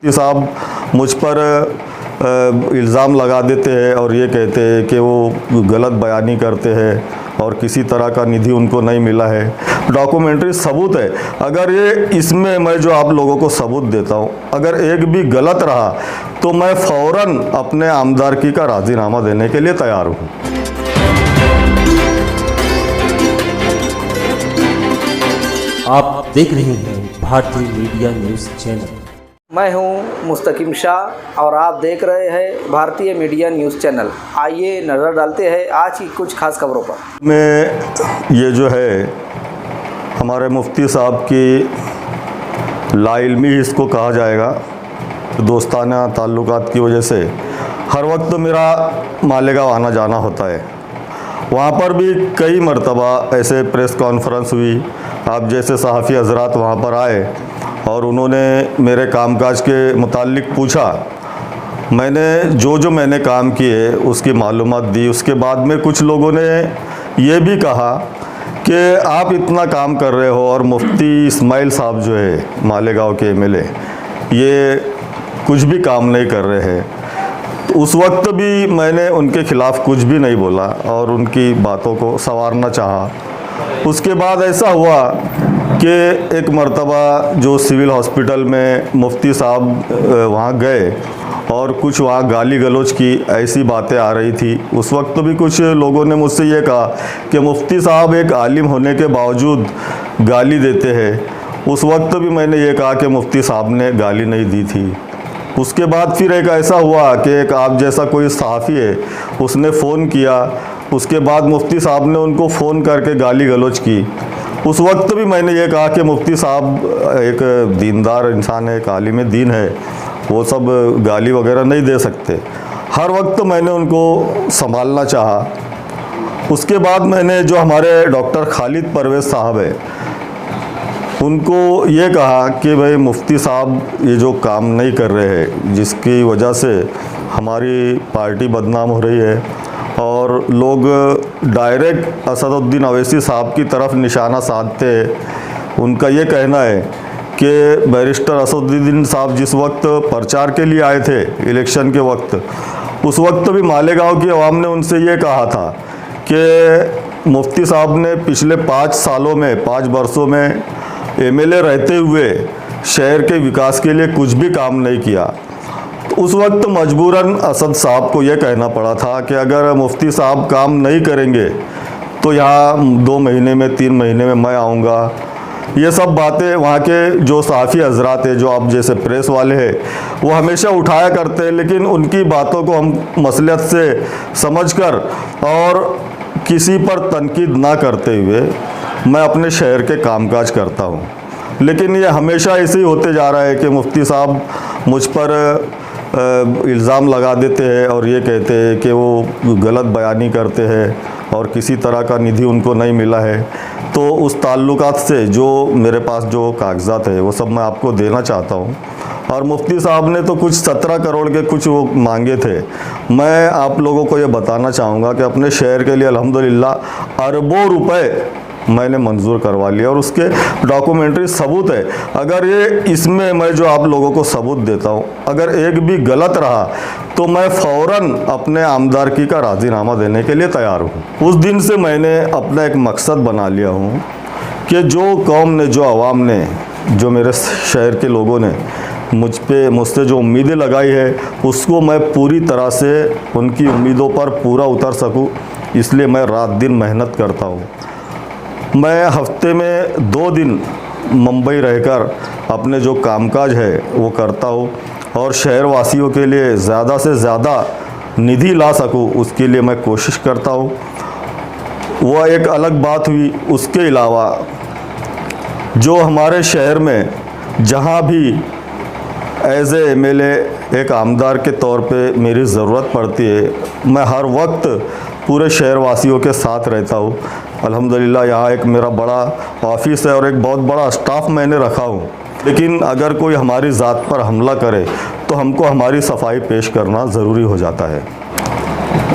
मुफ्ती साहब मुझ पर इल्ज़ाम लगा देते हैं और ये कहते हैं कि वो गलत बयानी करते हैं और किसी तरह का निधि उनको नहीं मिला है। डॉक्यूमेंट्री सबूत है। अगर ये इसमें मैं जो आप लोगों को सबूत देता हूँ, अगर एक भी गलत रहा तो मैं फ़ौरन अपने आमदारकी का राज़ीनामा देने के लिए तैयार हूँ। आप देख रहे हैं भारतीय मीडिया न्यूज़ चैनल। मैं हूं मुस्तकीम शाह और आप देख रहे हैं भारतीय मीडिया न्यूज़ चैनल। आइए नज़र डालते हैं आज की कुछ खास खबरों पर। में ये जो है हमारे मुफ्ती साहब की लाइल्मी इसको कहा जाएगा, दोस्ताना ताल्लुकात की वजह से हर वक्त मेरा मालेगांव आना जाना होता है। वहाँ पर भी कई मरतबा ऐसे प्रेस कॉन्फ्रेंस हुई, आप जैसे सहाफ़ी हजरात वहाँ पर आए और उन्होंने मेरे कामकाज के मुताल्लिक पूछा। मैंने जो मैंने काम किए उसकी मालूमात दी। उसके बाद में कुछ लोगों ने ये भी कहा कि आप इतना काम कर रहे हो और मुफ्ती इस्माइल साहब जो है मालेगांव के एमएलए, ये कुछ भी काम नहीं कर रहे हैं। तो उस वक्त भी मैंने उनके ख़िलाफ़ कुछ भी नहीं बोला और उनकी बातों को संवारना चाहा। उसके बाद ऐसा हुआ कि एक मर्तबा जो सिविल हॉस्पिटल में मुफ्ती साहब वहाँ गए और कुछ वहाँ गाली गलौज की ऐसी बातें आ रही थी। उस वक्त भी कुछ लोगों ने मुझसे ये कहा कि मुफ्ती साहब एक आलिम होने के बावजूद गाली देते हैं। उस वक्त भी मैंने ये कहा कि मुफ्ती साहब ने गाली नहीं दी थी। उसके बाद फिर एक ऐसा हुआ कि एक आप जैसा कोई सहाफ़ी है, उसने फ़ोन किया। उसके बाद मुफ्ती साहब ने उनको फ़ोन करके गाली गलौज की। उस वक्त भी मैंने ये कहा कि मुफ्ती साहब एक दीनदार इंसान है, एक आलिम दीन है, वो सब गाली वगैरह नहीं दे सकते। हर वक्त मैंने उनको संभालना चाहा। उसके बाद मैंने जो हमारे डॉक्टर खालिद परवेज़ साहब है, उनको ये कहा कि भाई मुफ्ती साहब ये जो काम नहीं कर रहे हैं, जिसकी वजह से हमारी पार्टी बदनाम हो रही है और लोग डायरेक्ट असदुद्दीन अवैसी साहब की तरफ निशाना साधते हैं। उनका ये कहना है कि बैरिस्टर असदुद्दीन साहब जिस वक्त प्रचार के लिए आए थे इलेक्शन के वक्त, उस वक्त भी मालेगांव की आवाम ने उनसे ये कहा था कि मुफ्ती साहब ने पिछले 5 सालों में 5 वर्षों में एमएलए रहते हुए शहर के विकास के लिए कुछ भी काम नहीं किया। तो उस वक्त मजबूरन असद साहब को यह कहना पड़ा था कि अगर मुफ्ती साहब काम नहीं करेंगे तो यहाँ 2 महीने में 3 महीने में मैं आऊँगा। ये सब बातें वहाँ के जो सहाफ़ी हजरात हैं, जो आप जैसे प्रेस वाले हैं, वो हमेशा उठाया करते हैं। लेकिन उनकी बातों को हम मसलियत से समझकर और किसी पर तनकीद ना करते हुए मैं अपने शहर के कामकाज करता हूँ। लेकिन ये हमेशा ऐसे ही होते जा रहा है कि मुफ्ती साहब मुझ पर इल्ज़ाम लगा देते हैं और ये कहते हैं कि वो गलत बयानी करते हैं और किसी तरह का निधि उनको नहीं मिला है। तो उस ताल्लुकात से जो मेरे पास जो कागजात है वो सब मैं आपको देना चाहता हूँ। और मुफ्ती साहब ने तो कुछ 17 करोड़ के कुछ वो मांगे थे। मैं आप लोगों को ये बताना चाहूँगा कि अपने शहर के लिए अल्हम्दुलिल्लाह अरबों रुपए मैंने मंजूर करवा लिया और उसके डॉक्यूमेंट्री सबूत है। अगर ये इसमें मैं जो आप लोगों को सबूत देता हूँ, अगर एक भी गलत रहा तो मैं फ़ौरन अपने आमदारकी का राज़ीनामा देने के लिए तैयार हूँ। उस दिन से मैंने अपना एक मकसद बना लिया हूँ कि जो कौम ने, जो आवाम ने, जो मेरे शहर के लोगों ने मुझसे जो उम्मीदें लगाई है, उसको मैं पूरी तरह से उनकी उम्मीदों पर पूरा उतर सकूँ, इसलिए मैं रात दिन मेहनत करता हूँ। मैं हफ्ते में 2 दिन मुंबई रहकर अपने जो कामकाज है वो करता हूँ और शहर वासियों के लिए ज़्यादा से ज़्यादा निधि ला सकूँ, उसके लिए मैं कोशिश करता हूँ। वह एक अलग बात हुई। उसके अलावा जो हमारे शहर में जहाँ भी एज ए एमएलए एक आमदार के तौर पे मेरी ज़रूरत पड़ती है, मैं हर वक्त पूरे शहर वासियों के साथ रहता हूँ। अल्हम्दुलिल्लाह यहाँ एक मेरा बड़ा ऑफिस है और एक बहुत बड़ा स्टाफ मैंने रखा हूँ। लेकिन अगर कोई हमारी ज़ात पर हमला करे तो हमको हमारी सफाई पेश करना ज़रूरी हो जाता है।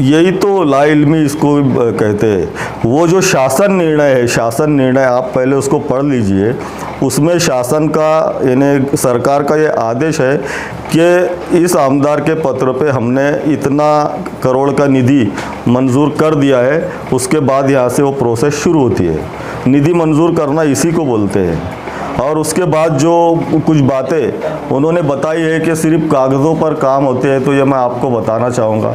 यही तो लाइल्मी इसको कहते हैं। वो जो शासन निर्णय है, शासन निर्णय आप पहले उसको पढ़ लीजिए उसमें शासन का यानी सरकार का ये आदेश है कि इस आमदार के पत्र पे हमने इतना करोड़ का निधि मंजूर कर दिया है, उसके बाद यहाँ से वो प्रोसेस शुरू होती है। निधि मंजूर करना इसी को बोलते हैं। और उसके बाद जो कुछ बातें उन्होंने बताई है कि सिर्फ कागज़ों पर काम होते हैं, तो ये मैं आपको बताना चाहूँगा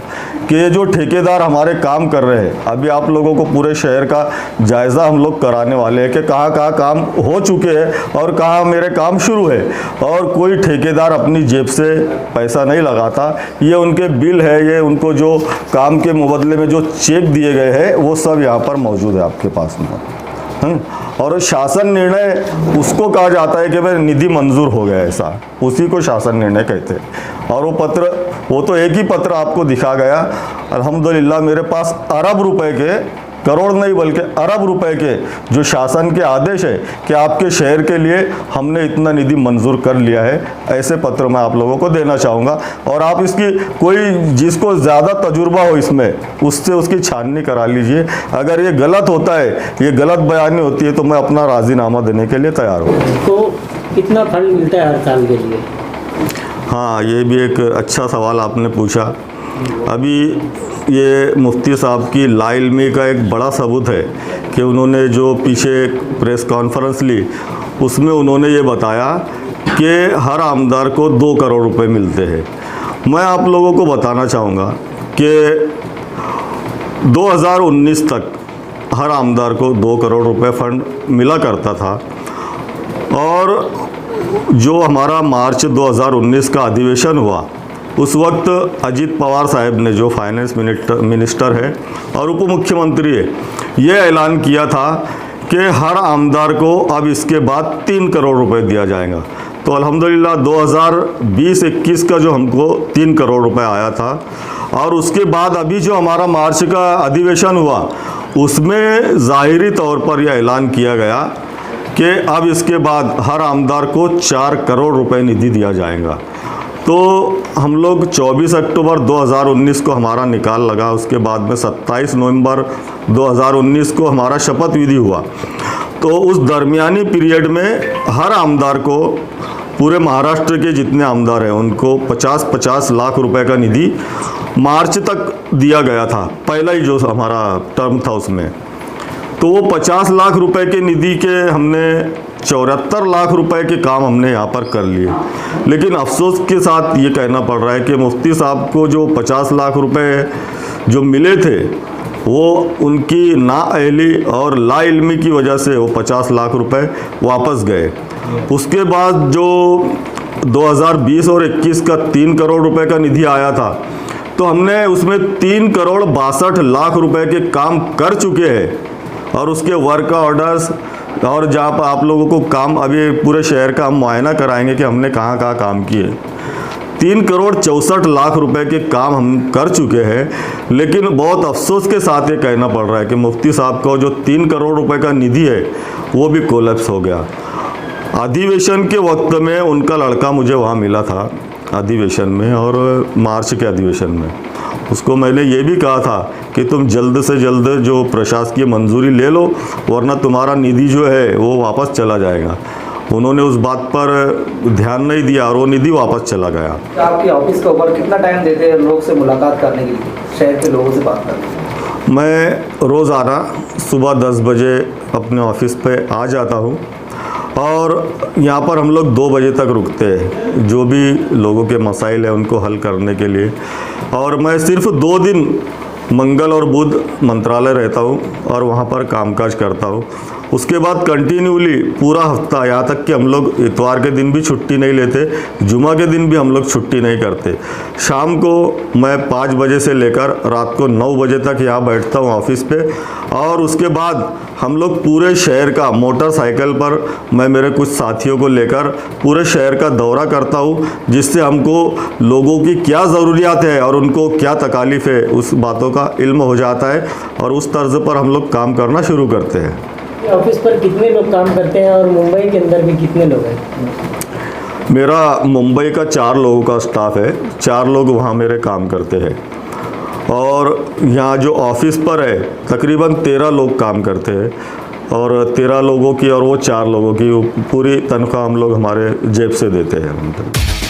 कि ये जो ठेकेदार हमारे काम कर रहे हैं, अभी आप लोगों को पूरे शहर का जायज़ा हम लोग कराने वाले हैं कि कहाँ कहाँ काम हो चुके हैं और कहाँ मेरे काम शुरू है। और कोई ठेकेदार अपनी जेब से पैसा नहीं लगाता, ये उनके बिल है, ये उनको जो काम के मुबदले में जो चेक दिए गए हैं वो सब यहाँ पर मौजूद है आपके पास में। और शासन निर्णय उसको कहा जाता है कि भाई निधि मंजूर हो गया, ऐसा उसी को शासन निर्णय कहते हैं। और वो पत्र, वो तो एक ही पत्र आपको दिखा गया। अल्हम्दुलिल्लाह मेरे पास अरब रुपए के, करोड़ नहीं बल्कि अरब रुपए के जो शासन के आदेश है कि आपके शहर के लिए हमने इतना निधि मंजूर कर लिया है, ऐसे पत्र मैं आप लोगों को देना चाहूँगा। और आप इसकी कोई जिसको ज़्यादा तजुर्बा हो इसमें, उससे उसकी छाननी करा लीजिए। अगर ये गलत होता है, ये गलत बयानी होती है, तो मैं अपना राज़ीनामा देने के लिए तैयार हूँ। तो कितना फंड मिलता है हर साल के लिए? हाँ, ये भी एक अच्छा सवाल आपने पूछा। अभी ये मुफ्ती साहब की लाइल्मी का एक बड़ा सबूत है कि उन्होंने जो पीछे प्रेस कॉन्फ्रेंस ली, उसमें उन्होंने ये बताया कि हर आमदार को 2 करोड़ रुपए मिलते हैं। मैं आप लोगों को बताना चाहूँगा कि 2019 तक हर आमदार को 2 करोड़ रुपए फंड मिला करता था। और जो हमारा मार्च 2019 का अधिवेशन हुआ, उस वक्त अजीत पवार साहब ने, जो फाइनेंस मिनिस्टर है और उप मुख्यमंत्री है, ये ऐलान किया था कि हर आमदार को अब इसके बाद 3 करोड़ रुपए दिया जाएगा। तो अल्हम्दुलिल्लाह 2020-21 का जो हमको 3 करोड़ रुपए आया था, और उसके बाद अभी जो हमारा मार्च का अधिवेशन हुआ, उसमें ज़ाहिरी तौर पर यह ऐलान किया गया कि अब इसके बाद हर आमदार को 4 करोड़ रुपए निधि दिया जाएगा। तो हम लोग 24 अक्टूबर 2019 को हमारा निकाल लगा, उसके बाद में 27 नवंबर 2019 को हमारा शपथ विधि हुआ। तो उस दरमियानी पीरियड में हर आमदार को, पूरे महाराष्ट्र के जितने आमदार हैं उनको 50-50 लाख रुपए का निधि मार्च तक दिया गया था, पहला ही जो हमारा टर्म था उसमें। तो वो 50 लाख रुपए के निधि के हमने 74 लाख रुपए के काम हमने यहाँ पर कर लिए। लेकिन अफसोस के साथ ये कहना पड़ रहा है कि मुफ्ती साहब को जो 50 लाख रुपए जो मिले थे, वो उनकी नाअहली और लाइल्मी की वजह से वो 50 लाख रुपए वापस गए। उसके बाद जो 2020 और 21 का 3 करोड़ रुपए का निधि आया था, तो हमने उसमें 3 करोड़ 62 लाख रुपए के काम कर चुके हैं। और उसके वर्क ऑर्डर्स, और जहाँ पर आप लोगों को काम, अभी पूरे शहर का हम मुआयना कराएंगे कि हमने कहाँ कहाँ काम किए। 3 करोड़ 64 लाख रुपए के काम हम कर चुके हैं। लेकिन बहुत अफसोस के साथ ये कहना पड़ रहा है कि मुफ्ती साहब का जो 3 करोड़ रुपए का निधि है, वो भी कोलैप्स हो गया। अधिवेशन के वक्त में उनका लड़का मुझे वहाँ मिला था अधिवेशन में, और मार्च के अधिवेशन में उसको मैंने ये भी कहा था कि तुम जल्द से जल्द जो प्रशासकीय मंजूरी ले लो, वरना तुम्हारा निधि जो है वो वापस चला जाएगा। उन्होंने उस बात पर ध्यान नहीं दिया और वो निधि वापस चला गया। आपके ऑफिस के ऊपर कितना टाइम देते हैं लोग से मुलाकात करने के लिए, शहर के लोगों से बात करने? मैं रोज़ाना सुबह 10 बजे अपने ऑफिस पे आ जाता हूँ, और यहाँ पर हम लोग 2 बजे तक रुकते हैं, जो भी लोगों के मसाइल हैं उनको हल करने के लिए। और मैं सिर्फ 2 दिन मंगल और बुध मंत्रालय रहता हूँ और वहाँ पर कामकाज करता हूँ। उसके बाद कंटिन्यूली पूरा हफ्ता, यहाँ तक कि हम लोग इतवार के दिन भी छुट्टी नहीं लेते, जुमा के दिन भी हम लोग छुट्टी नहीं करते। शाम को मैं 5 बजे से लेकर रात को 9 बजे तक यहाँ बैठता हूँ ऑफिस पे, और उसके बाद हम लोग पूरे शहर का मोटरसाइकिल पर, मैं मेरे कुछ साथियों को लेकर पूरे शहर का दौरा करता हूँ, जिससे हमको लोगों की क्या ज़रूरियात है और उनको क्या तकालीफ है उस बातों का इल्म हो जाता है, और उस तर्ज पर हम लोग काम करना शुरू करते हैं। ऑफिस पर कितने लोग काम करते हैं और मुंबई के अंदर भी कितने लोग हैं? मेरा मुंबई का 4 लोगों का स्टाफ है, 4 लोग वहाँ मेरे काम करते हैं। और यहाँ जो ऑफिस पर है तकरीबन 13 लोग काम करते हैं। और 13 लोगों की और वो 4 लोगों की पूरी तनख्वाह हम लोग हमारे जेब से देते हैं उनको।